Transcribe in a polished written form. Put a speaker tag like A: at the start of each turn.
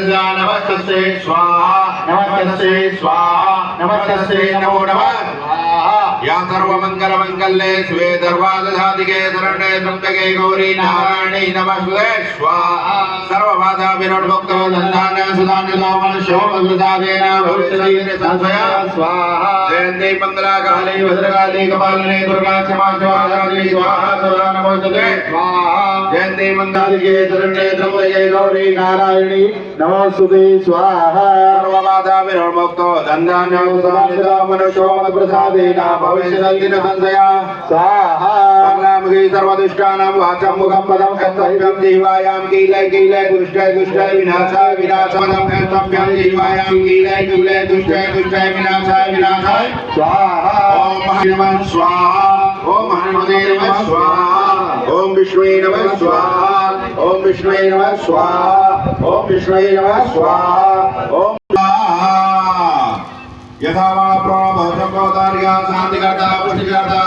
A: नमस्ते स्वाहा नमस्ते स्वाहा नमस्ते नमो नमः या सर्वमंगलमंगल्ये शिवे सर्वार्धसाधिके शरण्ये त्र्यंबके गौरी नारायणी नमस्ते स्वाहा सर्वबाधा विनिर्मुक्तो धन्धान्य सुधान्यतामन शोभप्रसादेन भविष्यति संशय स्वाहा जयन्ती मंगला काली भद्रकाली कपालिनी दुर्गा क्षमा स्वाहा स्वाहा सदा नमोस्तुते स्वाहा जयन्ती मंगलादिके शरण्ये त्र्यंबके गौरी नारायणी नमोस्तुते स्वाहा सर्वबाधा विनिर्मुक्तो धन्धान्य सुधान्यतामन शोभप्रसादेन भविष्यति संशय स्वाहा मंगलामुखी सर्वदुष्टानां वाचं मुखं पदं कर्तव्यं जीवायां कीलय दुष्टय विनाशाय विनाशपदं कर्तव्यं जीवायां कीलय दुष्टय विनाशाय स्वाहा ओम नमः स्वाहा ओम हनुमते नमः स्वाहा ओम विष्णुवे नमः स्वाहा ओम विष्णुवे नमः स्वाहा ओम विष्णुवे नमः स्वाहा ओम यथा वा प्रणव भवतं शांतिकर्ता पुष्टिकर्ता